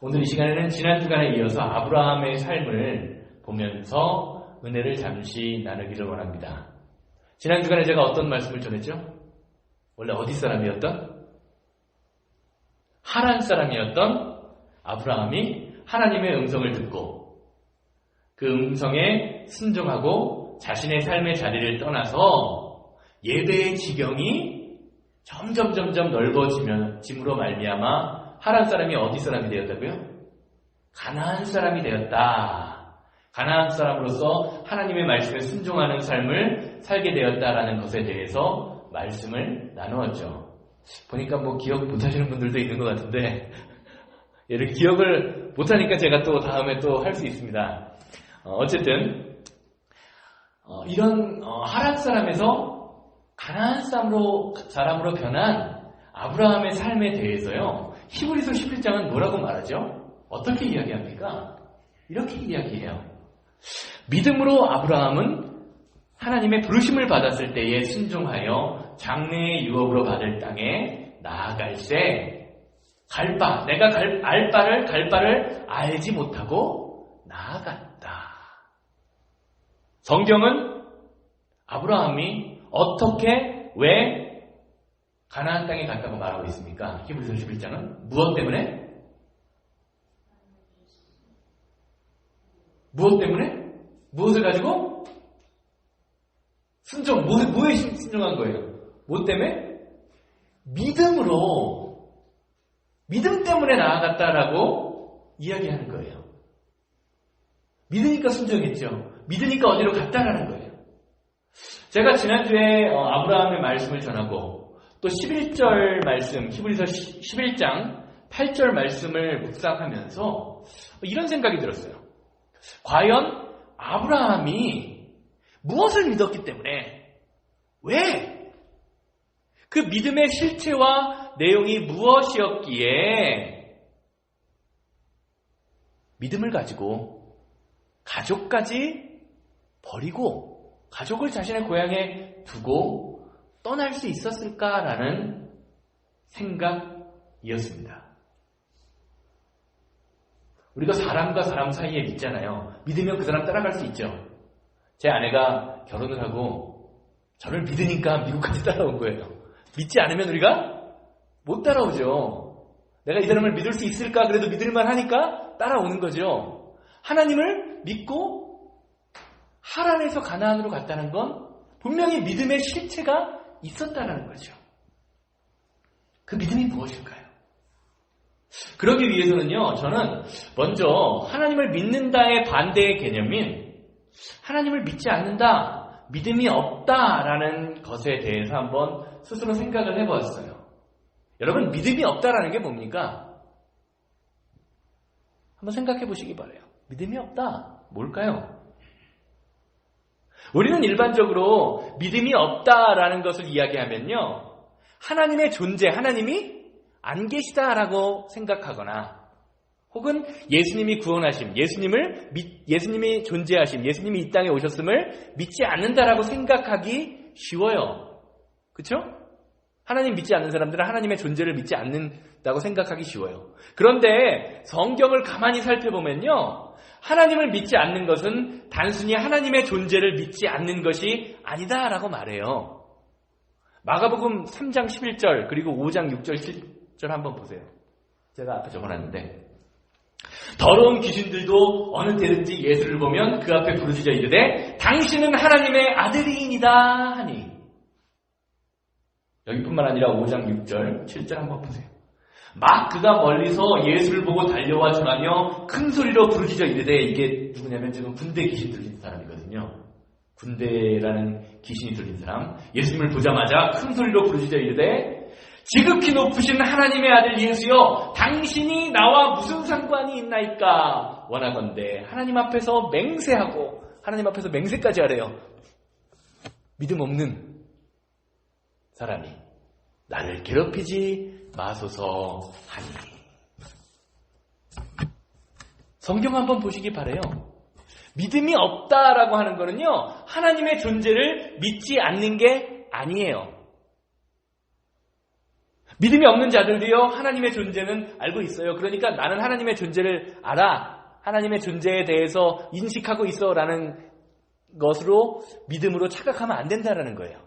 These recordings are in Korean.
오늘 이 시간에는 지난 주간에 이어서 아브라함의 삶을 보면서 은혜를 잠시 나누기를 원합니다. 지난 주간에 제가 어떤 말씀을 전했죠? 원래 어디 사람이었던? 하란 사람이었던 아브라함이 하나님의 음성을 듣고 그 음성에 순종하고 자신의 삶의 자리를 떠나서 예배의 지경이 점점 넓어짐으로 말미암아 하란 사람이 어디 사람이 되었다고요? 가나안 사람이 되었다. 가나안 사람으로서 하나님의 말씀에 순종하는 삶을 살게 되었다라는 것에 대해서 말씀을 나누었죠. 보니까 기억 못하시는 분들도 있는 것 같은데 이렇게 기억을 못하니까 제가 또 다음에 또 할 수 있습니다. 어쨌든 이런 하란 사람에서 가나안 사람으로 변한 아브라함의 삶에 대해서요, 히브리서 11장은 뭐라고 말하죠? 어떻게 이야기합니까? 이렇게 이야기해요. 믿음으로 아브라함은 하나님의 부르심을 받았을 때에 순종하여 장래의 유업으로 받을 땅에 나아갈새 내가 갈 바를 알지 못하고 나아갔다. 성경은 아브라함이 어떻게 왜 가나안 땅에 갔다고 말하고 있습니까? 히브리서 11장은 무엇 때문에? 무엇을 가지고? 뭐에 순종한 거예요? 뭐 때문에? 믿음 때문에 나아갔다라고 이야기하는 거예요. 믿으니까 순종했죠. 믿으니까 어디로 갔다라는 거예요. 제가 지난주에 아브라함의 말씀을 전하고 또 11절 말씀, 히브리서 11장 8절 말씀을 묵상하면서 이런 생각이 들었어요. 과연 아브라함이 무엇을 믿었기 때문에, 왜? 그 믿음의 실체와 내용이 무엇이었기에 믿음을 가지고 가족까지 버리고 가족을 자신의 고향에 두고 떠날 수 있었을까라는 생각이었습니다. 우리가 사람과 사람 사이에 믿잖아요. 믿으면 그 사람 따라갈 수 있죠. 제 아내가 결혼을 하고 저를 믿으니까 미국까지 따라온 거예요. 믿지 않으면 우리가 못 따라오죠. 내가 이 사람을 믿을 수 있을까? 그래도 믿을만 하니까 따라오는 거죠. 하나님을 믿고 하란에서 가나안으로 갔다는 건 분명히 믿음의 실체가 있었다는 거죠. 그 믿음이 무엇일까요? 그러기 위해서는요, 저는 먼저 하나님을 믿는다의 반대의 개념인 하나님을 믿지 않는다, 믿음이 없다라는 것에 대해서 한번 스스로 생각을 해보았어요. 여러분, 믿음이 없다라는 게 뭡니까? 한번 생각해 보시기 바라요. 믿음이 없다, 뭘까요? 우리는 일반적으로 믿음이 없다라는 것을 이야기하면요, 하나님의 존재, 하나님이 안 계시다라고 생각하거나 혹은 예수님이 구원하심, 예수님이 존재하심, 예수님이 이 땅에 오셨음을 믿지 않는다라고 생각하기 쉬워요. 그렇죠? 하나님 믿지 않는 사람들은 하나님의 존재를 믿지 않는다고 생각하기 쉬워요. 그런데 성경을 가만히 살펴보면요, 하나님을 믿지 않는 것은 단순히 하나님의 존재를 믿지 않는 것이 아니다라고 말해요. 마가복음 3장 11절 그리고 5장 6절 7절 한번 보세요. 제가 앞에 적어놨는데, 더러운 귀신들도 어느 때든지 예수를 보면 그 앞에 부르짖어 이르되 당신은 하나님의 아들이니이다 하니. 여기뿐만 아니라 5장 6절 7절 한번 보세요. 막 그가 멀리서 예수를 보고 달려와 전하며 큰 소리로 부르짖어 이르되, 이게 누구냐면 지금 군대 귀신 들린 사람이거든요. 군대라는 귀신이 들린 사람, 예수님을 보자마자 큰 소리로 부르짖어 이르되 지극히 높으신 하나님의 아들 예수여, 당신이 나와 무슨 상관이 있나이까? 원하건대 하나님 앞에서 맹세하고, 하나님 앞에서 맹세까지 하래요. 믿음 없는 사람이 나를 괴롭히지 마소서 하니. 성경 한번 보시기 바라요. 믿음이 없다라고 하는 거는요, 하나님의 존재를 믿지 않는 게 아니에요. 믿음이 없는 자들도요, 하나님의 존재는 알고 있어요. 그러니까 나는 하나님의 존재를 알아. 하나님의 존재에 대해서 인식하고 있어. 라는 것으로 믿음으로 착각하면 안 된다라는 거예요.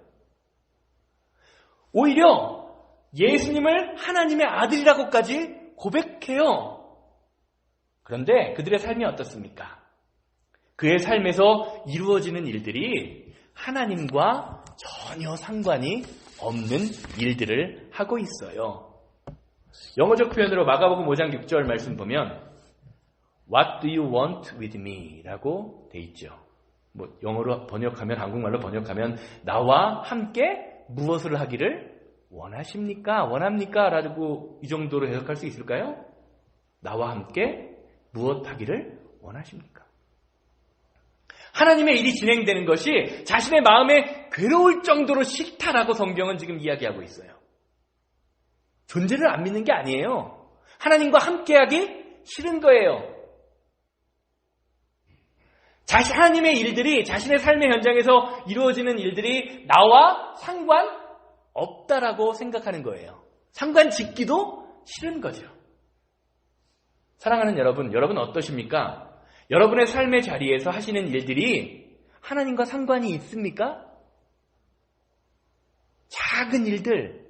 오히려 예수님을 하나님의 아들이라고까지 고백해요. 그런데 그들의 삶이 어떻습니까? 그의 삶에서 이루어지는 일들이 하나님과 전혀 상관이 없는 일들을 하고 있어요. 영어적 표현으로 마가복음 5장 6절 말씀 보면 What do you want with me? 라고 돼 있죠. 영어로 번역하면, 한국말로 번역하면 나와 함께 무엇을 하기를 원하십니까? 원합니까? 라고 이 정도로 해석할 수 있을까요? 나와 함께 무엇 하기를 원하십니까? 하나님의 일이 진행되는 것이 자신의 마음에 괴로울 정도로 싫다라고 성경은 지금 이야기하고 있어요. 존재를 안 믿는 게 아니에요. 하나님과 함께하기 싫은 거예요. 하나님의 일들이, 자신의 삶의 현장에서 이루어지는 일들이 나와 상관없다라고 생각하는 거예요. 상관 짓기도 싫은 거죠. 사랑하는 여러분 어떠십니까? 여러분의 삶의 자리에서 하시는 일들이 하나님과 상관이 있습니까? 작은 일들,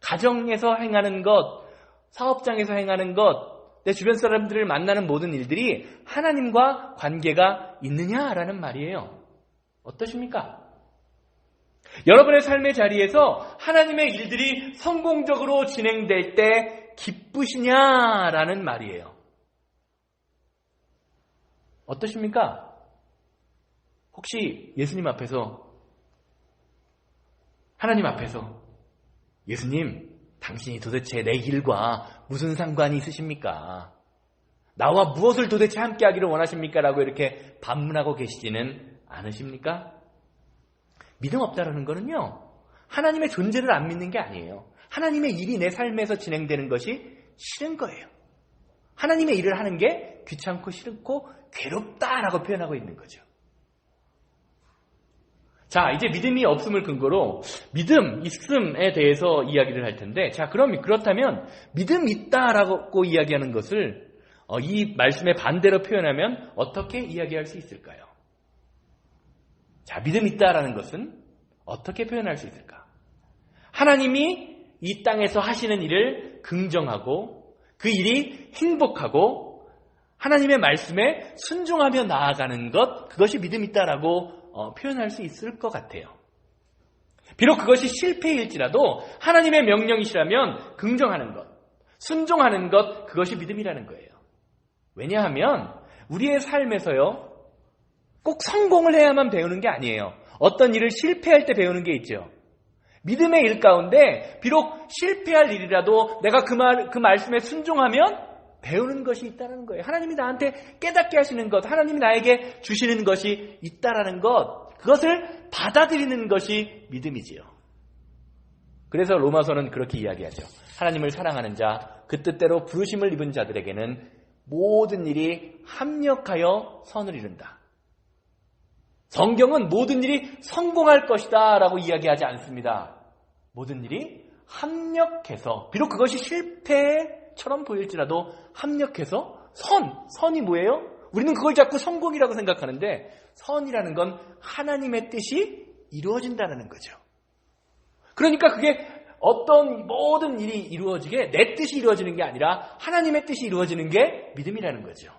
가정에서 행하는 것, 사업장에서 행하는 것, 내 주변 사람들을 만나는 모든 일들이 하나님과 관계가 있느냐라는 말이에요. 어떠십니까? 여러분의 삶의 자리에서 하나님의 일들이 성공적으로 진행될 때 기쁘시냐라는 말이에요. 어떠십니까? 혹시 예수님 앞에서, 하나님 앞에서 예수님, 당신이 도대체 내 일과 무슨 상관이 있으십니까? 나와 무엇을 도대체 함께 하기를 원하십니까? 라고 이렇게 반문하고 계시지는 않으십니까? 믿음 없다라는 거는요, 하나님의 존재를 안 믿는 게 아니에요. 하나님의 일이 내 삶에서 진행되는 것이 싫은 거예요. 하나님의 일을 하는 게 귀찮고 싫고 괴롭다라고 표현하고 있는 거죠. 자, 이제 믿음이 없음을 근거로 믿음 있음에 대해서 이야기를 할 텐데, 자, 그렇다면 믿음 있다라고 이야기하는 것을 이 말씀의 반대로 표현하면 어떻게 이야기할 수 있을까요? 자, 믿음 있다라는 것은 어떻게 표현할 수 있을까? 하나님이 이 땅에서 하시는 일을 긍정하고 그 일이 행복하고 하나님의 말씀에 순종하며 나아가는 것, 그것이 믿음 있다라고 표현할 수 있을 것 같아요. 비록 그것이 실패일지라도 하나님의 명령이시라면 긍정하는 것, 순종하는 것, 그것이 믿음이라는 거예요. 왜냐하면 우리의 삶에서요, 꼭 성공을 해야만 배우는 게 아니에요. 어떤 일을 실패할 때 배우는 게 있죠. 믿음의 일 가운데 비록 실패할 일이라도 내가 그 말씀에 순종하면 배우는 것이 있다는 거예요. 하나님이 나한테 깨닫게 하시는 것, 하나님이 나에게 주시는 것이 있다라는 것, 그것을 받아들이는 것이 믿음이지요. 그래서 로마서는 그렇게 이야기하죠. 하나님을 사랑하는 자, 그 뜻대로 부르심을 입은 자들에게는 모든 일이 합력하여 선을 이룬다. 성경은 모든 일이 성공할 것이다 라고 이야기하지 않습니다. 모든 일이 합력해서, 비록 그것이 실패처럼 보일지라도 합력해서 선이 뭐예요? 우리는 그걸 자꾸 성공이라고 생각하는데 선이라는 건 하나님의 뜻이 이루어진다는 거죠. 그러니까 그게 어떤 모든 일이 이루어지게 내 뜻이 이루어지는 게 아니라 하나님의 뜻이 이루어지는 게 믿음이라는 거죠.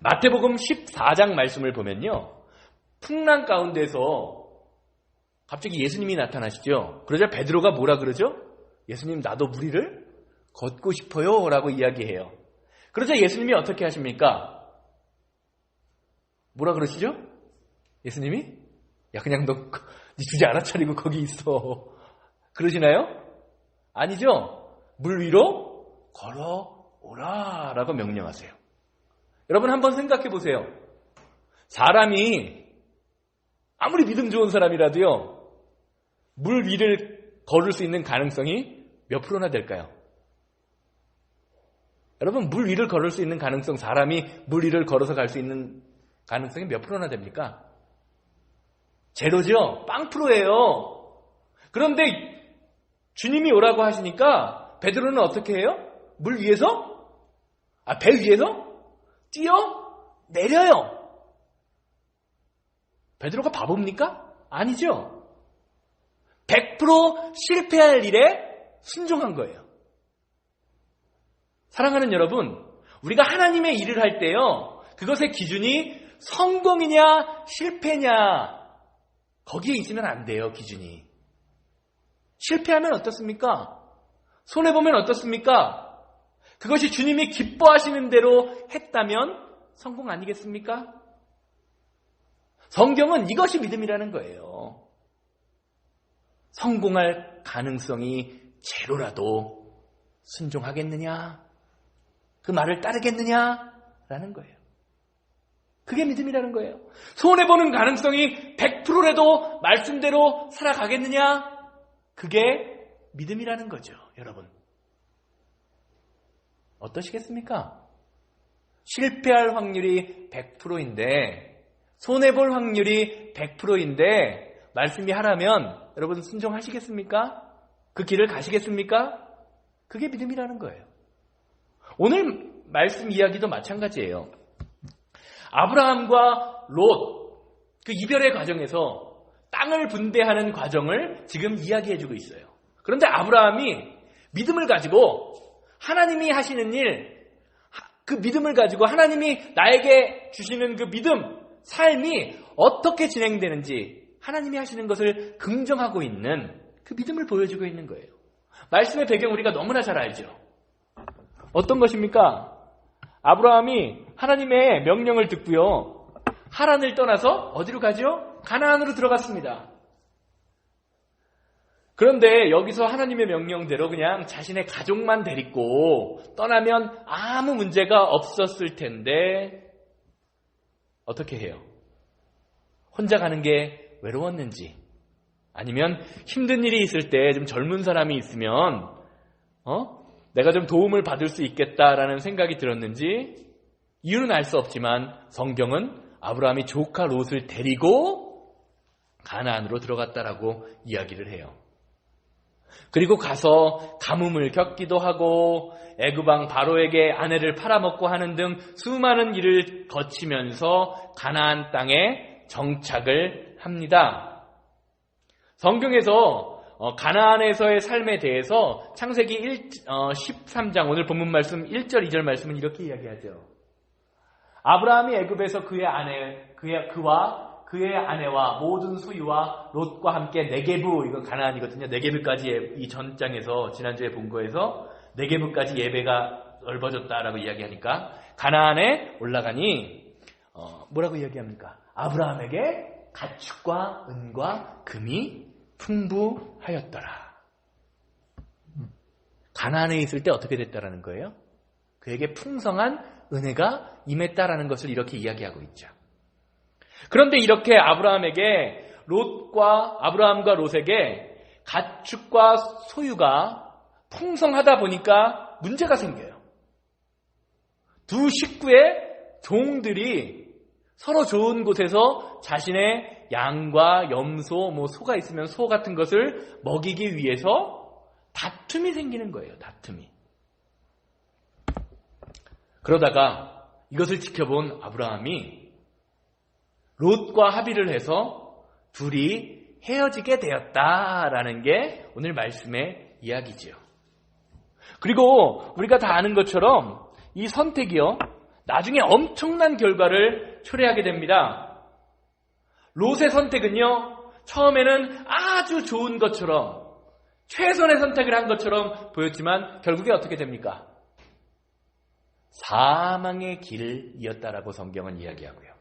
마태복음 14장 말씀을 보면요, 풍랑 가운데서 갑자기 예수님이 나타나시죠. 그러자 베드로가 뭐라 그러죠? 예수님, 나도 물 위를 걷고 싶어요 라고 이야기해요. 그러자 예수님이 어떻게 하십니까? 뭐라 그러시죠? 예수님이? 야, 그냥 너 네 주제 알아차리고 거기 있어. 그러시나요? 아니죠. 물 위로 걸어오라 라고 명령하세요. 여러분 한번 생각해 보세요. 사람이 아무리 믿음 좋은 사람이라도요, 물 위를 걸을 수 있는 가능성이 몇 프로나 될까요? 여러분, 물 위를 걸을 수 있는 가능성, 사람이 물 위를 걸어서 갈 수 있는 가능성이 몇 프로나 됩니까? 제로죠? 빵 프로예요. 그런데 주님이 오라고 하시니까 베드로는 어떻게 해요? 물 위에서? 배 위에서? 뛰어 내려요. 베드로가 바보입니까? 아니죠. 100% 실패할 일에 순종한 거예요. 사랑하는 여러분, 우리가 하나님의 일을 할 때요, 그것의 기준이 성공이냐 실패냐 거기에 있으면 안 돼요. 기준이. 실패하면 어떻습니까? 손해보면 어떻습니까? 그것이 주님이 기뻐하시는 대로 했다면 성공 아니겠습니까? 성경은 이것이 믿음이라는 거예요. 성공할 가능성이 제로라도 순종하겠느냐? 그 말을 따르겠느냐라는 거예요. 그게 믿음이라는 거예요. 손해보는 가능성이 100%라도 말씀대로 살아가겠느냐? 그게 믿음이라는 거죠, 여러분. 어떠시겠습니까? 실패할 확률이 100%인데 손해볼 확률이 100%인데 말씀이 하라면 여러분 순종하시겠습니까? 그 길을 가시겠습니까? 그게 믿음이라는 거예요. 오늘 말씀 이야기도 마찬가지예요. 아브라함과 롯, 그 이별의 과정에서 땅을 분배하는 과정을 지금 이야기해주고 있어요. 그런데 아브라함이 믿음을 가지고 하나님이 하시는 일, 그 믿음을 가지고 하나님이 나에게 주시는 그 믿음, 삶이 어떻게 진행되는지 하나님이 하시는 것을 긍정하고 있는 그 믿음을 보여주고 있는 거예요. 말씀의 배경 우리가 너무나 잘 알죠. 어떤 것입니까? 아브라함이 하나님의 명령을 듣고요, 하란을 떠나서 어디로 가죠? 가나안으로 들어갔습니다. 그런데 여기서 하나님의 명령대로 그냥 자신의 가족만 데리고 떠나면 아무 문제가 없었을 텐데 어떻게 해요? 혼자 가는 게 외로웠는지, 아니면 힘든 일이 있을 때 좀 젊은 사람이 있으면 내가 좀 도움을 받을 수 있겠다라는 생각이 들었는지, 이유는 알 수 없지만 성경은 아브라함이 조카 롯을 데리고 가나안으로 들어갔다라고 이야기를 해요. 그리고 가서 가뭄을 겪기도 하고 애굽 왕 바로에게 아내를 팔아먹고 하는 등 수많은 일을 거치면서 가나안 땅에 정착을 합니다. 성경에서 가나안에서의 삶에 대해서 창세기 13장 오늘 본문 말씀 1절 2절 말씀은 이렇게 이야기하죠. 아브라함이 애굽에서 그와 그의 아내와 모든 소유와 롯과 함께 네게부, 이거 가나안이거든요. 네게부까지 이 전장에서 지난주에 본 거에서 네게부까지 예배가 넓어졌다라고 이야기하니까 가나안에 올라가니 뭐라고 이야기합니까? 아브라함에게 가축과 은과 금이 풍부하였더라. 가나안에 있을 때 어떻게 됐다라는 거예요? 그에게 풍성한 은혜가 임했다라는 것을 이렇게 이야기하고 있죠. 그런데 이렇게 아브라함과 롯에게 가축과 소유가 풍성하다 보니까 문제가 생겨요. 두 식구의 종들이 서로 좋은 곳에서 자신의 양과 염소, 소가 있으면 소 같은 것을 먹이기 위해서 다툼이 생기는 거예요. 다툼이. 그러다가 이것을 지켜본 아브라함이 롯과 합의를 해서 둘이 헤어지게 되었다라는 게 오늘 말씀의 이야기지요. 그리고 우리가 다 아는 것처럼 이 선택이요, 나중에 엄청난 결과를 초래하게 됩니다. 롯의 선택은요, 처음에는 아주 좋은 것처럼 최선의 선택을 한 것처럼 보였지만 결국에 어떻게 됩니까? 사망의 길이었다라고 성경은 이야기하고요.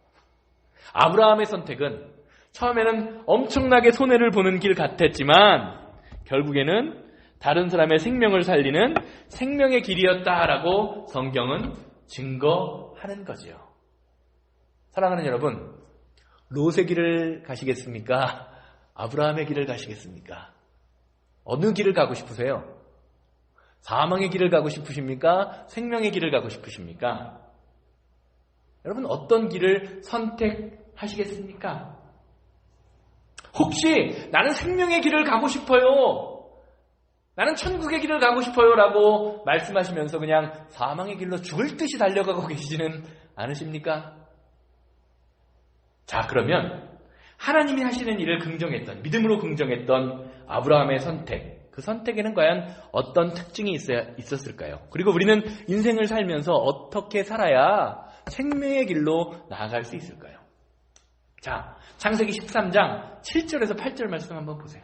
아브라함의 선택은 처음에는 엄청나게 손해를 보는 길 같았지만 결국에는 다른 사람의 생명을 살리는 생명의 길이었다라고 성경은 증거하는 거죠. 사랑하는 여러분, 롯의 길을 가시겠습니까? 아브라함의 길을 가시겠습니까? 어느 길을 가고 싶으세요? 사망의 길을 가고 싶으십니까? 생명의 길을 가고 싶으십니까? 여러분, 어떤 길을 선택하시겠습니까? 혹시 나는 생명의 길을 가고 싶어요. 나는 천국의 길을 가고 싶어요 라고 말씀하시면서 그냥 사망의 길로 죽을 듯이 달려가고 계시지는 않으십니까? 자, 그러면 하나님이 하시는 일을 긍정했던, 믿음으로 긍정했던 아브라함의 선택, 그 선택에는 과연 어떤 특징이 있었을까요? 그리고 우리는 인생을 살면서 어떻게 살아야 생명의 길로 나아갈 수 있을까요? 자, 창세기 13장 7절에서 8절 말씀 한번 보세요.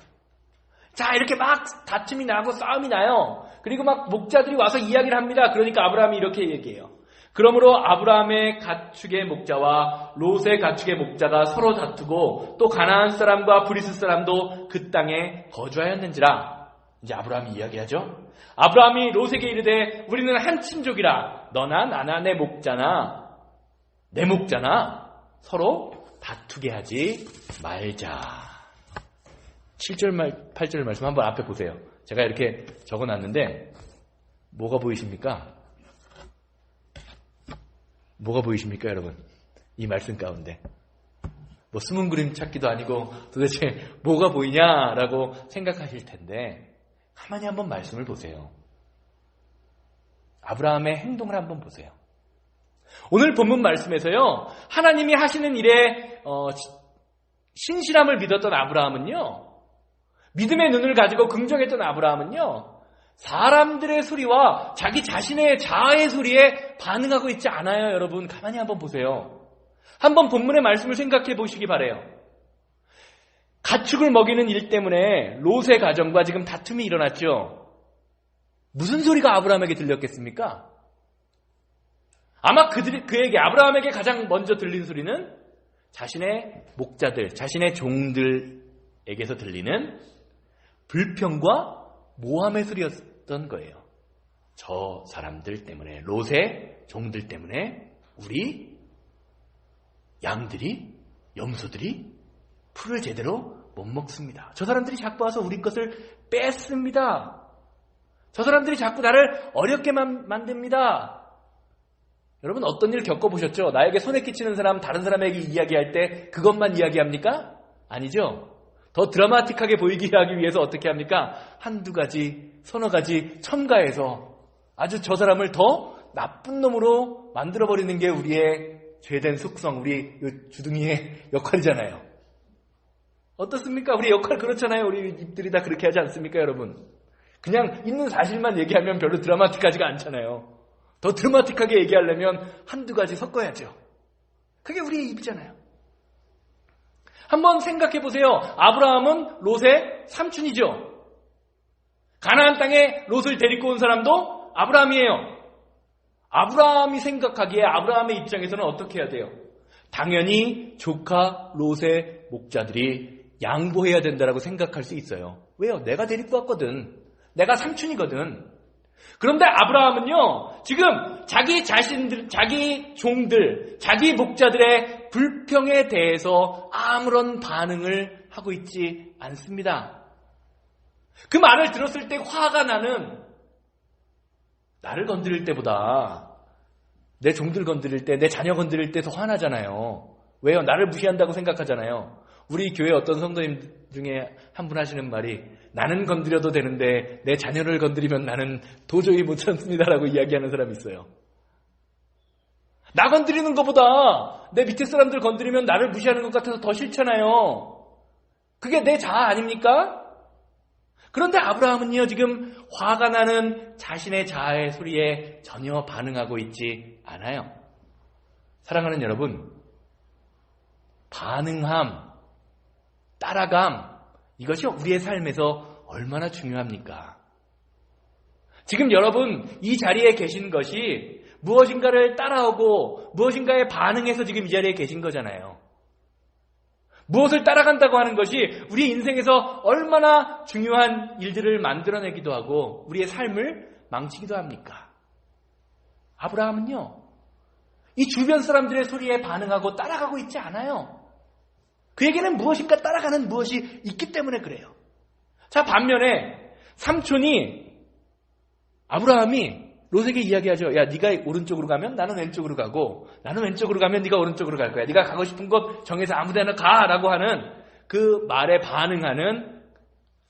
자, 이렇게 막 다툼이 나고 싸움이 나요. 그리고 막 목자들이 와서 이야기를 합니다. 그러니까 아브라함이 이렇게 얘기해요. 그러므로 아브라함의 가축의 목자와 롯의 가축의 목자가 서로 다투고 또 가나안 사람과 브리스 사람도 그 땅에 거주하였는지라. 이제 아브라함이 이야기하죠. 아브라함이 롯에게 이르되 우리는 한 친족이라 너나 나나 내 목자나 서로 다투게 하지 말자. 7절 8절 말씀 한번 앞에 보세요. 제가 이렇게 적어놨는데 뭐가 보이십니까? 뭐가 보이십니까, 여러분? 이 말씀 가운데. 뭐 숨은 그림 찾기도 아니고 도대체 뭐가 보이냐라고 생각하실 텐데 가만히 한번 말씀을 보세요. 아브라함의 행동을 한번 보세요. 오늘 본문 말씀에서요, 하나님이 하시는 일에 신실함을 믿었던 아브라함은요, 믿음의 눈을 가지고 긍정했던 아브라함은요, 사람들의 소리와 자기 자신의 자아의 소리에 반응하고 있지 않아요. 여러분 가만히 한번 보세요. 한번 본문의 말씀을 생각해 보시기 바라요. 가축을 먹이는 일 때문에 롯의 가정과 지금 다툼이 일어났죠. 무슨 소리가 아브라함에게 들렸겠습니까? 아마 그에게 아브라함에게 가장 먼저 들린 소리는 자신의 목자들, 자신의 종들에게서 들리는 불평과 모함의 소리였던 거예요. 저 사람들 때문에, 롯의 종들 때문에 우리 양들이, 염소들이 풀을 제대로 못 먹습니다. 저 사람들이 자꾸 와서 우리 것을 뺏습니다. 저 사람들이 자꾸 나를 어렵게만 만듭니다. 여러분 어떤 일 겪어보셨죠? 나에게 손에 끼치는 사람, 다른 사람에게 이야기할 때 그것만 이야기합니까? 아니죠. 더 드라마틱하게 보이게 하기 위해서 어떻게 합니까? 한두 가지, 서너 가지 첨가해서 아주 저 사람을 더 나쁜 놈으로 만들어버리는 게 우리의 죄된 속성, 우리 주둥이의 역할이잖아요. 어떻습니까? 우리 역할 그렇잖아요. 우리 입들이 다 그렇게 하지 않습니까, 여러분? 그냥 있는 사실만 얘기하면 별로 드라마틱하지가 않잖아요. 더 드라마틱하게 얘기하려면 한두 가지 섞어야죠. 그게 우리의 입이잖아요. 한번 생각해 보세요. 아브라함은 롯의 삼촌이죠. 가나안 땅에 롯을 데리고 온 사람도 아브라함이에요. 아브라함이 생각하기에 아브라함의 입장에서는 어떻게 해야 돼요? 당연히 조카 롯의 목자들이 양보해야 된다라고 생각할 수 있어요. 왜요? 내가 데리고 왔거든. 내가 삼촌이거든. 그런데 아브라함은요, 지금 자기 자신들, 자기 종들, 자기 목자들의 불평에 대해서 아무런 반응을 하고 있지 않습니다. 그 말을 들었을 때 화가 나는, 나를 건드릴 때보다 내 종들 건드릴 때, 내 자녀 건드릴 때 더 화나잖아요. 왜요? 나를 무시한다고 생각하잖아요. 우리 교회 어떤 성도님 중에 한 분 하시는 말이, 나는 건드려도 되는데 내 자녀를 건드리면 나는 도저히 못 참습니다라고 이야기하는 사람이 있어요. 나 건드리는 것보다 내 밑에 사람들 건드리면 나를 무시하는 것 같아서 더 싫잖아요. 그게 내 자아 아닙니까? 그런데 아브라함은요, 지금 화가 나는 자신의 자아의 소리에 전혀 반응하고 있지 않아요. 사랑하는 여러분, 반응함, 따라감, 이것이 우리의 삶에서 얼마나 중요합니까? 지금 여러분 이 자리에 계신 것이 무엇인가를 따라오고 무엇인가에 반응해서 지금 이 자리에 계신 거잖아요. 무엇을 따라간다고 하는 것이 우리 인생에서 얼마나 중요한 일들을 만들어내기도 하고 우리의 삶을 망치기도 합니까? 아브라함은요, 이 주변 사람들의 소리에 반응하고 따라가고 있지 않아요. 그에게는 무엇인가 따라가는 무엇이 있기 때문에 그래요. 자, 반면에 삼촌이, 아브라함이 롯에게 이야기하죠. 야, 네가 오른쪽으로 가면 나는 왼쪽으로 가고, 나는 왼쪽으로 가면 네가 오른쪽으로 갈 거야. 네가 가고 싶은 곳 정해서 아무 데나 가라고 하는 그 말에 반응하는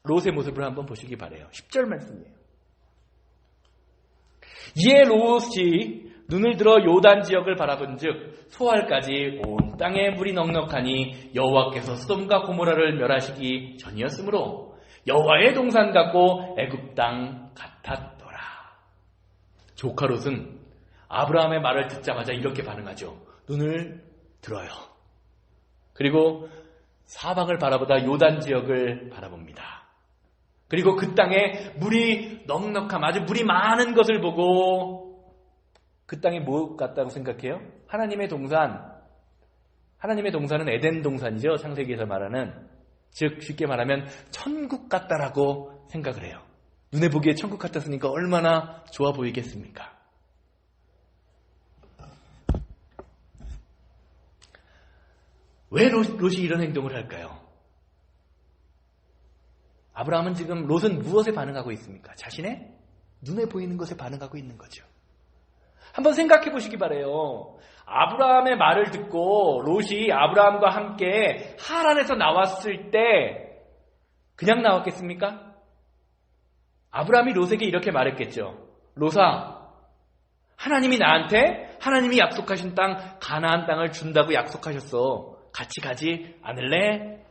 롯의 모습을 한번 보시기 바라요. 10절 말씀이에요. 이에 롯이 눈을 들어 요단 지역을 바라본즉 소알까지 온 땅에 물이 넉넉하니 여호와께서 소돔과 고모라를 멸하시기 전이었으므로 여호와의 동산 같고 애굽 땅 같았더라. 조카 롯은 아브라함의 말을 듣자마자 이렇게 반응하죠. 눈을 들어요. 그리고 사방을 바라보다 요단 지역을 바라봅니다. 그리고 그 땅에 물이 넉넉함, 아주 물이 많은 것을 보고 그 땅이 뭐 같다고 생각해요? 하나님의 동산. 하나님의 동산은 에덴 동산이죠. 창세기에서 말하는. 즉 쉽게 말하면 천국 같다라고 생각을 해요. 눈에 보기에 천국 같았으니까 얼마나 좋아 보이겠습니까? 왜 롯이 이런 행동을 할까요? 아브라함은 지금 롯은 무엇에 반응하고 있습니까? 자신의 눈에 보이는 것에 반응하고 있는 거죠. 한번 생각해 보시기 바라요. 아브라함의 말을 듣고 롯이 아브라함과 함께 하란에서 나왔을 때 그냥 나왔겠습니까? 아브라함이 롯에게 이렇게 말했겠죠. 롯아, 하나님이 나한테 하나님이 약속하신 땅 가나안 땅을 준다고 약속하셨어. 같이 가지 않을래?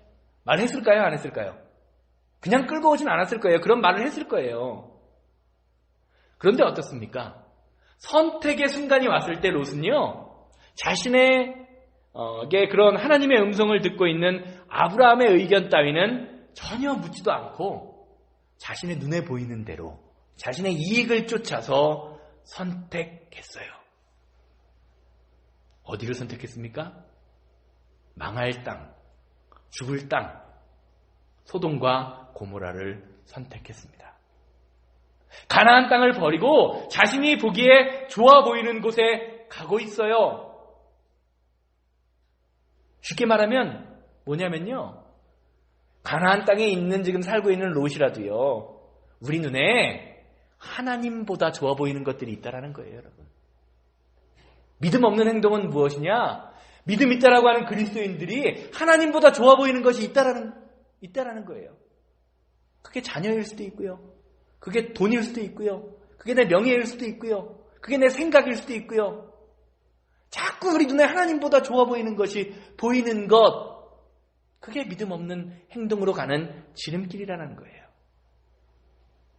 말했을까요? 안 했을까요? 그냥 끌고 오진 않았을 거예요. 그런 말을 했을 거예요. 그런데 어떻습니까? 선택의 순간이 왔을 때 롯은요, 자신의 그런 하나님의 음성을 듣고 있는 아브라함의 의견 따위는 전혀 묻지도 않고 자신의 눈에 보이는 대로 자신의 이익을 쫓아서 선택했어요. 어디를 선택했습니까? 망할 땅, 죽을 땅, 소돔과 고모라를 선택했습니다. 가나안 땅을 버리고 자신이 보기에 좋아 보이는 곳에 가고 있어요. 쉽게 말하면 뭐냐면요, 가나안 땅에 있는 지금 살고 있는 롯이라도요, 우리 눈에 하나님보다 좋아 보이는 것들이 있다라는 거예요, 여러분. 믿음 없는 행동은 무엇이냐? 믿음 있다라고 하는 그리스도인들이 하나님보다 좋아 보이는 것이 있다라는 거예요. 그게 자녀일 수도 있고요. 그게 돈일 수도 있고요. 그게 내 명예일 수도 있고요. 그게 내 생각일 수도 있고요. 자꾸 우리 눈에 하나님보다 좋아 보이는 것이 보이는 것, 그게 믿음 없는 행동으로 가는 지름길이라는 거예요.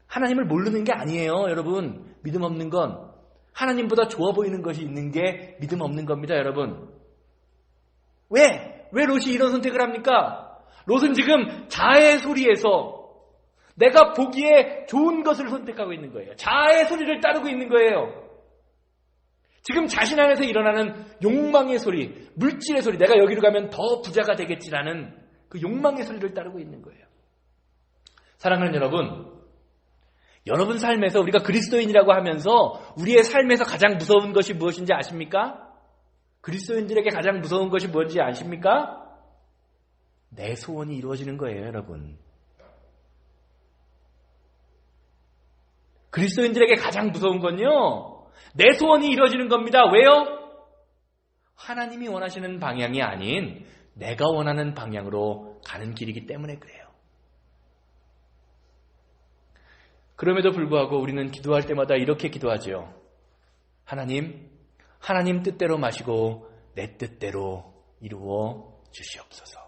하나님을 모르는 게 아니에요, 여러분. 믿음 없는 건 하나님보다 좋아 보이는 것이 있는 게 믿음 없는 겁니다, 여러분. 왜 롯이 이런 선택을 합니까? 롯은 지금 자의 소리에서 내가 보기에 좋은 것을 선택하고 있는 거예요. 자의 소리를 따르고 있는 거예요. 지금 자신 안에서 일어나는 욕망의 소리, 물질의 소리, 내가 여기로 가면 더 부자가 되겠지라는 그 욕망의 소리를 따르고 있는 거예요. 사랑하는 여러분 삶에서 우리가 그리스도인이라고 하면서 우리의 삶에서 가장 무서운 것이 무엇인지 아십니까? 그리스도인들에게 가장 무서운 것이 뭔지 아십니까? 내 소원이 이루어지는 거예요, 여러분. 그리스도인들에게 가장 무서운 건요, 내 소원이 이루어지는 겁니다. 왜요? 하나님이 원하시는 방향이 아닌 내가 원하는 방향으로 가는 길이기 때문에 그래요. 그럼에도 불구하고 우리는 기도할 때마다 이렇게 기도하죠. 하나님 뜻대로 마시고 내 뜻대로 이루어 주시옵소서.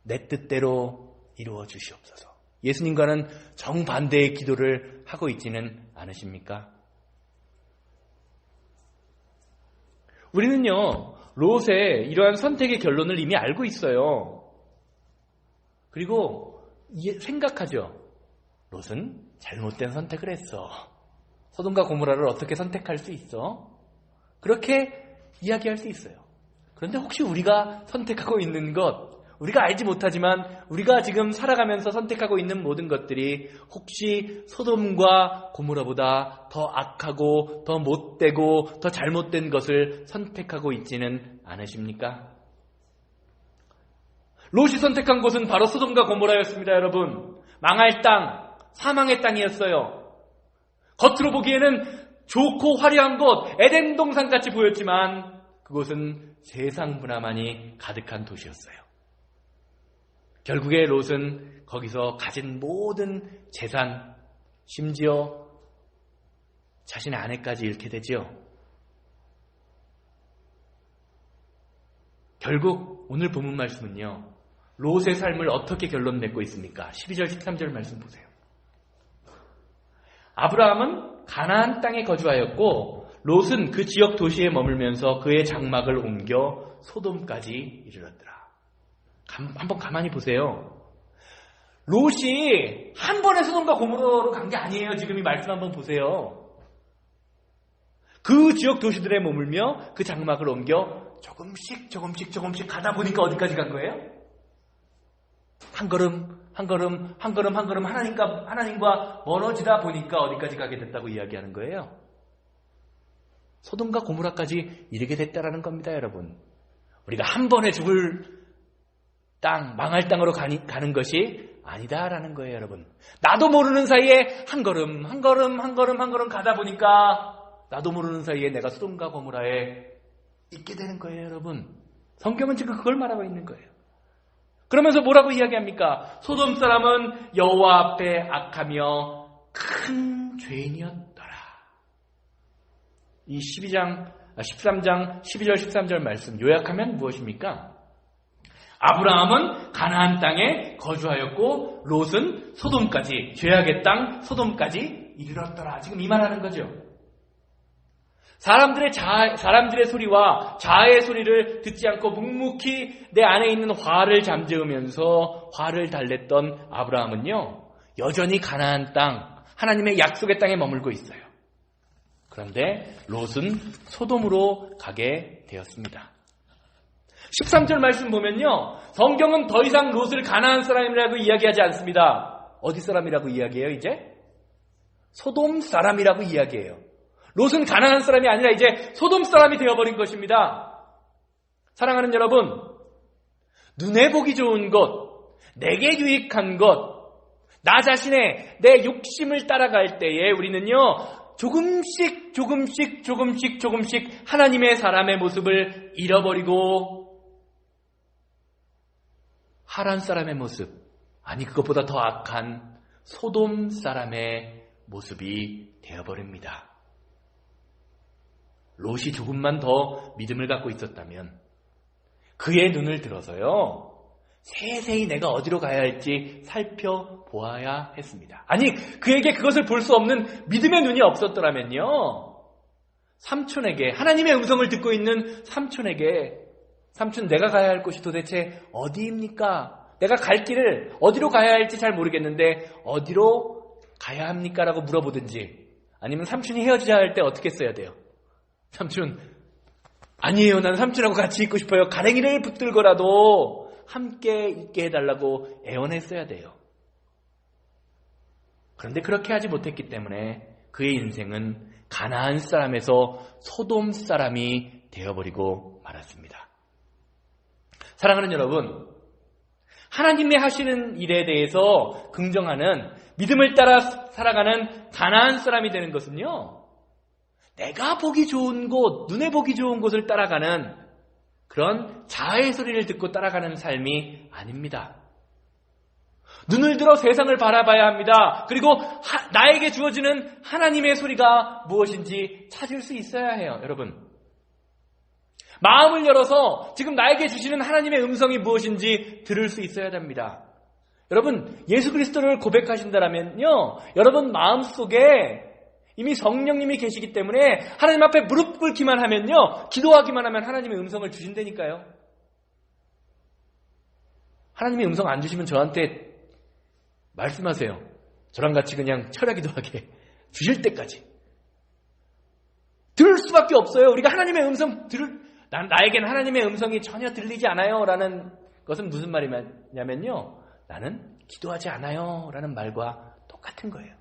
내 뜻대로 이루어 주시옵소서. 예수님과는 정반대의 기도를 하고 있지는 않으십니까? 우리는요, 롯의 이러한 선택의 결론을 이미 알고 있어요. 그리고 생각하죠. 롯은 잘못된 선택을 했어. 소돔과 고모라를 어떻게 선택할 수 있어? 그렇게 이야기할 수 있어요. 그런데 혹시 우리가 선택하고 있는 것, 우리가 알지 못하지만 우리가 지금 살아가면서 선택하고 있는 모든 것들이 혹시 소돔과 고모라보다 더 악하고 더 못되고 더 잘못된 것을 선택하고 있지는 않으십니까? 롯이 선택한 곳은 바로 소돔과 고모라였습니다, 여러분. 망할 땅, 사망의 땅이었어요. 겉으로 보기에는 좋고 화려한 곳, 에덴 동산같이 보였지만 그곳은 세상 문화만이 가득한 도시였어요. 결국에 롯은 거기서 가진 모든 재산, 심지어 자신의 아내까지 잃게 되지요. 결국 오늘 본문 말씀은요, 롯의 삶을 어떻게 결론 맺고 있습니까? 12절 13절 말씀 보세요. 아브라함은 가나안 땅에 거주하였고 롯은 그 지역 도시에 머물면서 그의 장막을 옮겨 소돔까지 이르렀더라. 한번 가만히 보세요. 롯이 한 번에 소돔과 고모라로 간 게 아니에요. 지금 이 말씀 한번 보세요. 그 지역 도시들에 머물며 그 장막을 옮겨 조금씩 가다 보니까 어디까지 간 거예요? 한 걸음 하나님과 멀어지다 보니까 어디까지 가게 됐다고 이야기하는 거예요. 소돔과 고모라까지 이르게 됐다라는 겁니다, 여러분. 우리가 한 번에 죽을 땅, 망할 땅으로 가는 것이 아니다라는 거예요, 여러분. 나도 모르는 사이에 한 걸음 가다 보니까 나도 모르는 사이에 내가 소돔과 고모라에 있게 되는 거예요, 여러분. 성경은 지금 그걸 말하고 있는 거예요. 그러면서 뭐라고 이야기합니까? 소돔 사람은 여호와 앞에 악하며 큰 죄인이었더라. 이 13장 12절 13절 말씀 요약하면 무엇입니까? 아브라함은 가나안 땅에 거주하였고 롯은 소돔까지, 죄악의 땅 소돔까지 이르렀더라. 지금 이 말하는 거죠. 사람들의 소리와 자아의 소리를 듣지 않고 묵묵히 내 안에 있는 화를 잠재우면서 화를 달랬던 아브라함은요, 여전히 가나안 땅, 하나님의 약속의 땅에 머물고 있어요. 그런데 롯은 소돔으로 가게 되었습니다. 13절 말씀 보면요, 성경은 더 이상 롯을 가나안 사람이라고 이야기하지 않습니다. 어디 사람이라고 이야기해요, 이제? 소돔 사람이라고 이야기해요. 롯은 가나안 사람이 아니라 이제 소돔 사람이 되어버린 것입니다. 사랑하는 여러분, 눈에 보기 좋은 것, 내게 유익한 것, 나 자신의 내 욕심을 따라갈 때에 우리는요, 조금씩 하나님의 사람의 모습을 잃어버리고 하란 사람의 모습, 아니 그것보다 더 악한 소돔 사람의 모습이 되어버립니다. 롯이 조금만 더 믿음을 갖고 있었다면 그의 눈을 들어서요, 세세히 내가 어디로 가야 할지 살펴보아야 했습니다. 아니, 그에게 그것을 볼 수 없는 믿음의 눈이 없었더라면요, 삼촌에게, 하나님의 음성을 듣고 있는 삼촌에게, 삼촌, 내가 가야 할 곳이 도대체 어디입니까? 내가 갈 길을 어디로 가야 할지 잘 모르겠는데 어디로 가야 합니까? 라고 물어보든지, 아니면 삼촌이 헤어지자 할 때 어떻게 써야 돼요? 삼촌, 아니에요, 난 삼촌하고 같이 있고 싶어요. 가랭이를 붙들고라도 함께 있게 해달라고 애원했어야 돼요. 그런데 그렇게 하지 못했기 때문에 그의 인생은 가나안 사람에서 소돔 사람이 되어버리고 말았습니다. 사랑하는 여러분, 하나님의 하시는 일에 대해서 긍정하는, 믿음을 따라 살아가는 가나안 사람이 되는 것은요, 내가 보기 좋은 곳, 눈에 보기 좋은 곳을 따라가는 그런 자아의 소리를 듣고 따라가는 삶이 아닙니다. 눈을 들어 세상을 바라봐야 합니다. 그리고 나에게 주어지는 하나님의 소리가 무엇인지 찾을 수 있어야 해요, 여러분. 마음을 열어서 지금 나에게 주시는 하나님의 음성이 무엇인지 들을 수 있어야 됩니다. 여러분, 예수 그리스도를 고백하신다면요, 여러분 마음속에 이미 성령님이 계시기 때문에 하나님 앞에 무릎 꿇기만 하면요, 기도하기만 하면 하나님의 음성을 주신다니까요. 하나님의 음성 안 주시면 저한테 말씀하세요. 저랑 같이 그냥 철야기도하게 주실 때까지. 들을 수밖에 없어요. 우리가 하나님의 음성 나에겐 하나님의 음성이 전혀 들리지 않아요 라는 것은 무슨 말이냐면요, 나는 기도하지 않아요 라는 말과 똑같은 거예요.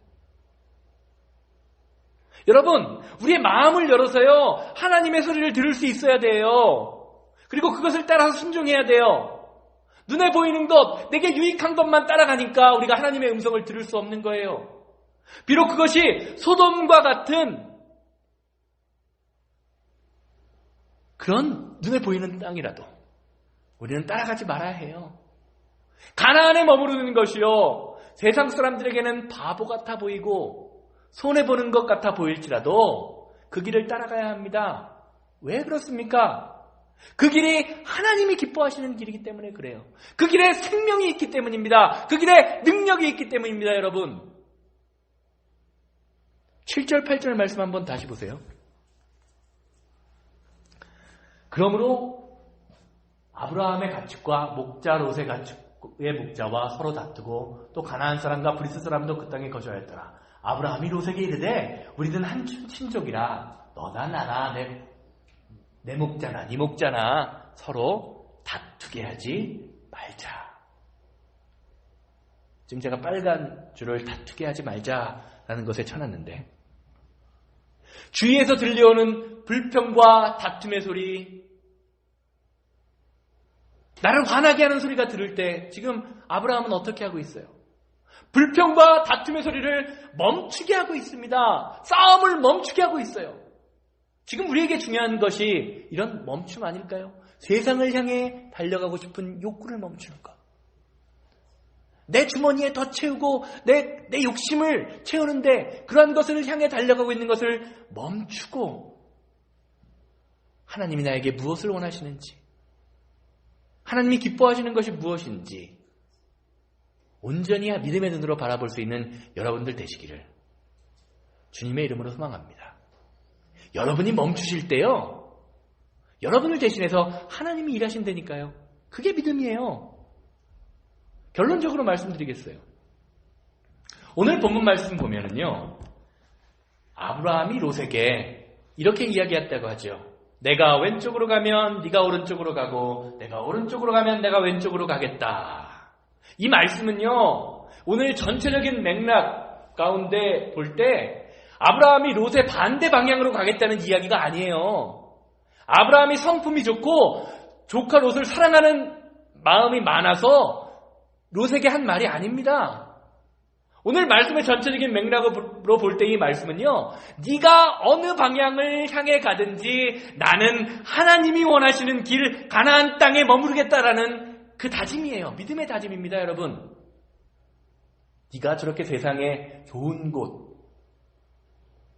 여러분, 우리의 마음을 열어서요, 하나님의 소리를 들을 수 있어야 돼요. 그리고 그것을 따라서 순종해야 돼요. 눈에 보이는 것, 내게 유익한 것만 따라가니까 우리가 하나님의 음성을 들을 수 없는 거예요. 비록 그것이 소돔과 같은 그런 눈에 보이는 땅이라도 우리는 따라가지 말아야 해요. 가나안에 머무르는 것이요 세상 사람들에게는 바보 같아 보이고 손해보는 것 같아 보일지라도 그 길을 따라가야 합니다. 왜 그렇습니까? 그 길이 하나님이 기뻐하시는 길이기 때문에 그래요. 그 길에 생명이 있기 때문입니다. 그 길에 능력이 있기 때문입니다. 여러분, 7절 8절 말씀 한번 다시 보세요. 그러므로 아브라함의 가축과 목자 롯의 가축의 목자와 서로 다투고 또 가나안 사람과 브리스 사람도 그 땅에 거주하였더라. 아브라함이 롯에게 이르되 우리는 한 친족이라 너나 나나 내 목자나 네 목자나 서로 다투게 하지 말자. 지금 제가 빨간 줄을 다투게 하지 말자라는 것에 쳐놨는데, 주위에서 들려오는 불평과 다툼의 소리, 나를 화나게 하는 소리가 들을 때 지금 아브라함은 어떻게 하고 있어요? 불평과 다툼의 소리를 멈추게 하고 있습니다. 싸움을 멈추게 하고 있어요. 지금 우리에게 중요한 것이 이런 멈춤 아닐까요? 세상을 향해 달려가고 싶은 욕구를 멈추는 것. 내 주머니에 더 채우고 내 욕심을 채우는데 그러한 것을 향해 달려가고 있는 것을 멈추고 하나님이 나에게 무엇을 원하시는지, 하나님이 기뻐하시는 것이 무엇인지 온전히 믿음의 눈으로 바라볼 수 있는 여러분들 되시기를 주님의 이름으로 소망합니다. 여러분이 멈추실 때요, 여러분을 대신해서 하나님이 일하신다니까요. 그게 믿음이에요. 결론적으로 말씀드리겠어요. 오늘 본문 말씀 보면은요, 아브라함이 롯에게 이렇게 이야기했다고 하죠. 내가 왼쪽으로 가면 네가 오른쪽으로 가고 내가 오른쪽으로 가면 내가 왼쪽으로 가겠다. 이 말씀은요, 오늘 전체적인 맥락 가운데 볼 때 아브라함이 롯의 반대 방향으로 가겠다는 이야기가 아니에요. 아브라함이 성품이 좋고 조카 롯을 사랑하는 마음이 많아서 롯에게 한 말이 아닙니다. 오늘 말씀의 전체적인 맥락으로 볼 때 이 말씀은요, 네가 어느 방향을 향해 가든지 나는 하나님이 원하시는 길 가나안 땅에 머무르겠다라는 그 다짐이에요. 믿음의 다짐입니다. 여러분, 네가 저렇게 세상에 좋은 곳,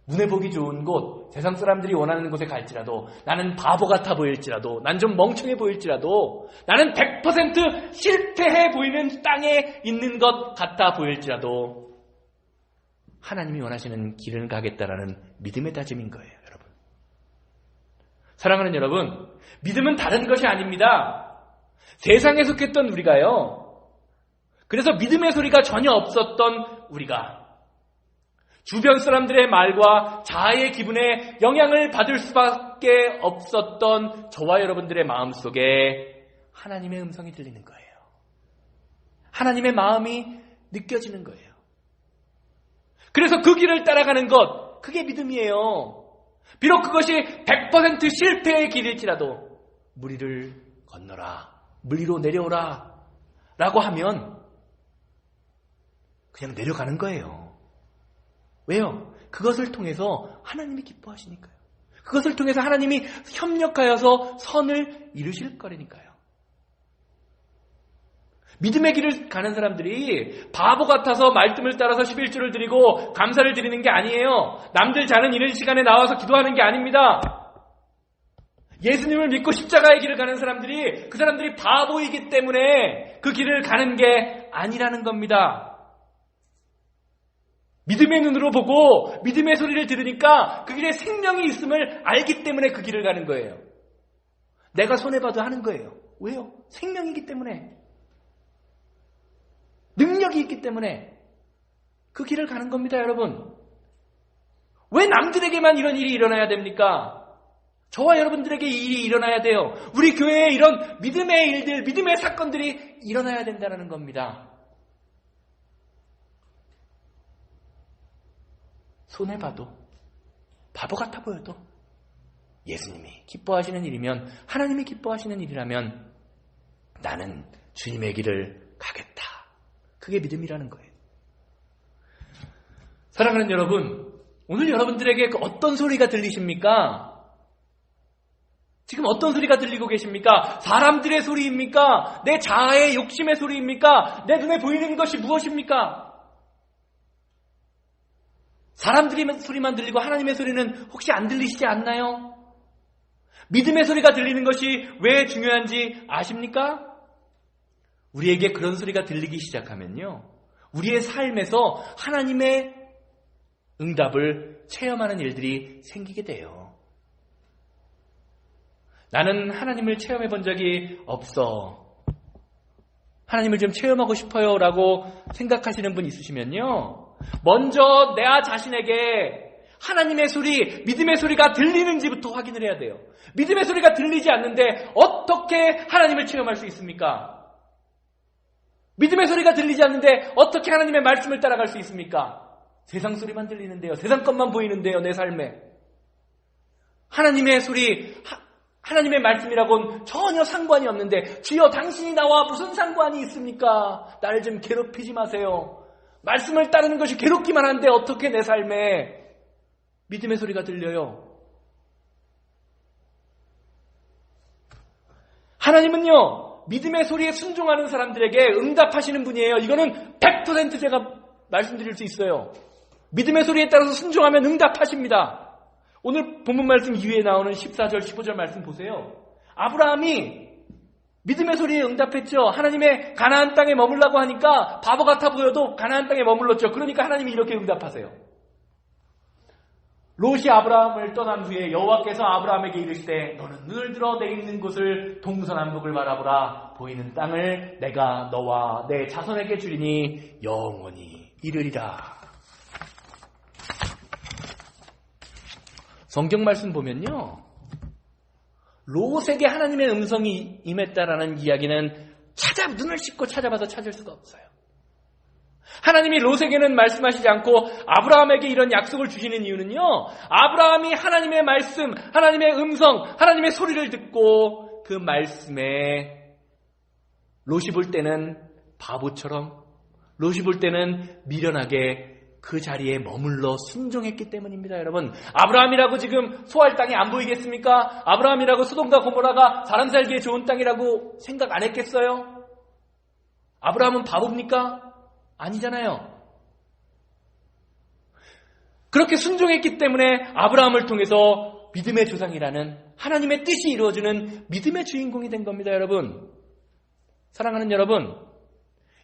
눈에 보기 좋은 곳, 세상 사람들이 원하는 곳에 갈지라도, 나는 바보 같아 보일지라도, 난 좀 멍청해 보일지라도, 나는 100% 실패해 보이는 땅에 있는 것 같아 보일지라도 하나님이 원하시는 길을 가겠다라는 믿음의 다짐인 거예요. 여러분, 사랑하는 여러분, 믿음은 다른 것이 아닙니다. 세상에 속했던 우리가요, 그래서 믿음의 소리가 전혀 없었던 우리가 주변 사람들의 말과 자아의 기분에 영향을 받을 수밖에 없었던 저와 여러분들의 마음속에 하나님의 음성이 들리는 거예요. 하나님의 마음이 느껴지는 거예요. 그래서 그 길을 따라가는 것, 그게 믿음이에요. 비록 그것이 100% 실패의 길일지라도 무리를 건너라, 물 위로 내려오라 라고 하면 그냥 내려가는 거예요. 왜요? 그것을 통해서 하나님이 기뻐하시니까요. 그것을 통해서 하나님이 협력하여서 선을 이루실 거라니까요. 믿음의 길을 가는 사람들이 바보 같아서 말씀을 따라서 11조를 드리고 감사를 드리는 게 아니에요. 남들 자는 이런 시간에 나와서 기도하는 게 아닙니다. 예수님을 믿고 십자가의 길을 가는 사람들이, 그 사람들이 바보이기 때문에 그 길을 가는 게 아니라는 겁니다. 믿음의 눈으로 보고 믿음의 소리를 들으니까 그 길에 생명이 있음을 알기 때문에 그 길을 가는 거예요. 내가 손해봐도 하는 거예요. 왜요? 생명이기 때문에, 능력이 있기 때문에 그 길을 가는 겁니다. 여러분, 왜 남들에게만 이런 일이 일어나야 됩니까? 저와 여러분들에게 이 일이 일어나야 돼요. 우리 교회에 이런 믿음의 일들, 믿음의 사건들이 일어나야 된다는 겁니다. 손해봐도, 바보 같아 보여도 예수님이 기뻐하시는 일이면, 하나님이 기뻐하시는 일이라면 나는 주님의 길을 가겠다. 그게 믿음이라는 거예요. 사랑하는 여러분, 오늘 여러분들에게 어떤 소리가 들리십니까? 지금 어떤 소리가 들리고 계십니까? 사람들의 소리입니까? 내 자아의 욕심의 소리입니까? 내 눈에 보이는 것이 무엇입니까? 사람들의 소리만 들리고 하나님의 소리는 혹시 안 들리시지 않나요? 믿음의 소리가 들리는 것이 왜 중요한지 아십니까? 우리에게 그런 소리가 들리기 시작하면요, 우리의 삶에서 하나님의 응답을 체험하는 일들이 생기게 돼요. 나는 하나님을 체험해 본 적이 없어. 하나님을 좀 체험하고 싶어요 라고 생각하시는 분 있으시면요, 먼저 내 자신에게 하나님의 소리, 믿음의 소리가 들리는지부터 확인을 해야 돼요. 믿음의 소리가 들리지 않는데 어떻게 하나님을 체험할 수 있습니까? 믿음의 소리가 들리지 않는데 어떻게 하나님의 말씀을 따라갈 수 있습니까? 세상 소리만 들리는데요. 세상 것만 보이는데요. 내 삶에. 하나님의 소리, 하나님의 말씀이라고는 전혀 상관이 없는데, 주여 당신이 나와 무슨 상관이 있습니까? 나를 좀 괴롭히지 마세요. 말씀을 따르는 것이 괴롭기만 한데 어떻게 내 삶에 믿음의 소리가 들려요? 하나님은요, 믿음의 소리에 순종하는 사람들에게 응답하시는 분이에요. 이거는 100% 제가 말씀드릴 수 있어요. 믿음의 소리에 따라서 순종하면 응답하십니다. 오늘 본문 말씀 이후에 나오는 14절, 15절 말씀 보세요. 아브라함이 믿음의 소리에 응답했죠. 하나님의 가나안 땅에 머물라고 하니까 바보 같아 보여도 가나안 땅에 머물렀죠. 그러니까 하나님이 이렇게 응답하세요. 롯이 아브라함을 떠난 후에 여호와께서 아브라함에게 이르시되 너는 눈을 들어 내 있는 곳을 동서남북을 바라보라. 보이는 땅을 내가 너와 내 자손에게 주리니 영원히 이르리라. 성경 말씀 보면요, 롯에게 하나님의 음성이 임했다라는 이야기는 눈을 씻고 찾아봐서 찾을 수가 없어요. 하나님이 롯에게는 말씀하시지 않고 아브라함에게 이런 약속을 주시는 이유는요, 아브라함이 하나님의 말씀, 하나님의 음성, 하나님의 소리를 듣고 그 말씀에 롯이 볼 때는 바보처럼, 롯이 볼 때는 미련하게 그 자리에 머물러 순종했기 때문입니다. 여러분, 아브라함이라고 지금 소할 땅이 안 보이겠습니까? 아브라함이라고 소돔과 고모라가 사람 살기에 좋은 땅이라고 생각 안 했겠어요? 아브라함은 바보입니까? 아니잖아요. 그렇게 순종했기 때문에 아브라함을 통해서 믿음의 조상이라는 하나님의 뜻이 이루어지는 믿음의 주인공이 된 겁니다. 여러분, 사랑하는 여러분,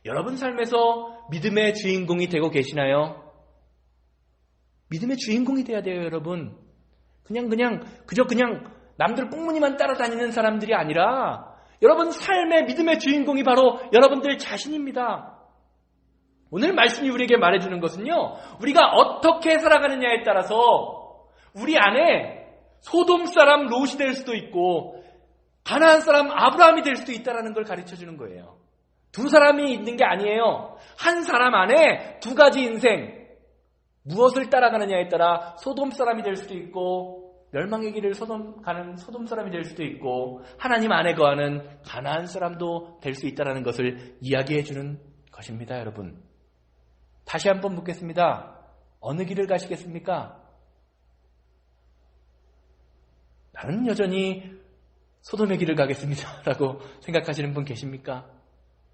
여러분 삶에서 믿음의 주인공이 되고 계시나요? 믿음의 주인공이 돼야 돼요. 여러분, 그저 남들 꽁무니만 따라다니는 사람들이 아니라 여러분 삶의 믿음의 주인공이 바로 여러분들 자신입니다. 오늘 말씀이 우리에게 말해주는 것은요, 우리가 어떻게 살아가느냐에 따라서 우리 안에 소돔 사람 롯이 될 수도 있고 가나안 사람 아브라함이 될 수도 있다는 걸 가르쳐주는 거예요. 두 사람이 있는 게 아니에요. 한 사람 안에 두 가지 인생, 무엇을 따라가느냐에 따라 소돔 사람이 될 수도 있고 멸망의 길을 가는 소돔 사람이 될 수도 있고 하나님 안에 거하는 가나안 사람도 될 수 있다는 것을 이야기해 주는 것입니다. 여러분, 다시 한번 묻겠습니다. 어느 길을 가시겠습니까? 나는 여전히 소돔의 길을 가겠습니다 라고 생각하시는 분 계십니까?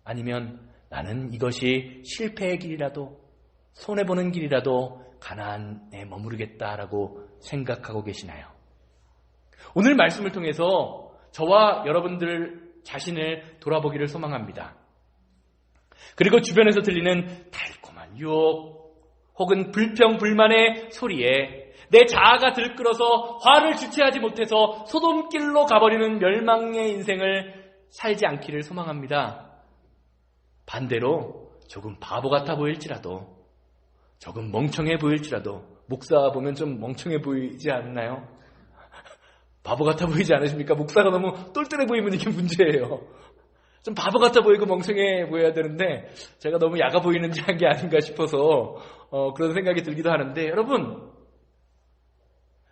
아니면 나는 이것이 실패의 길이라도 손해보는 길이라도 가나안에 머무르겠다라고 생각하고 계시나요? 오늘 말씀을 통해서 저와 여러분들 자신을 돌아보기를 소망합니다. 그리고 주변에서 들리는 달콤한 유혹 혹은 불평 불만의 소리에 내 자아가 들끓어서 화를 주체하지 못해서 소돔길로 가버리는 멸망의 인생을 살지 않기를 소망합니다. 반대로 조금 바보 같아 보일지라도, 조금 멍청해 보일지라도, 목사 보면 좀 멍청해 보이지 않나요? 바보 같아 보이지 않으십니까? 목사가 너무 똘똘해 보이면 이게 문제예요. 좀 바보 같아 보이고 멍청해 보여야 되는데 제가 너무 야가 보이는지 한 게 아닌가 싶어서 그런 생각이 들기도 하는데, 여러분,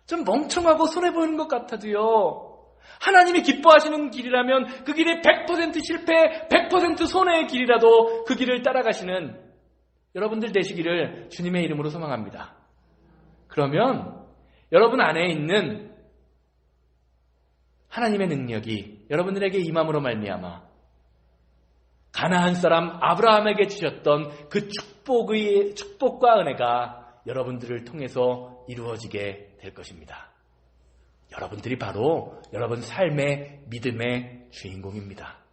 좀 멍청하고 손해 보이는 것 같아도요, 하나님이 기뻐하시는 길이라면 그 길이 100% 실패, 100% 손해의 길이라도 그 길을 따라가시는 여러분들 되시기를 주님의 이름으로 소망합니다. 그러면 여러분 안에 있는 하나님의 능력이 여러분들에게 임함으로 말미암아 가나안 사람 아브라함에게 주셨던 그 축복과 은혜가 여러분들을 통해서 이루어지게 될 것입니다. 여러분들이 바로 여러분 삶의 믿음의 주인공입니다.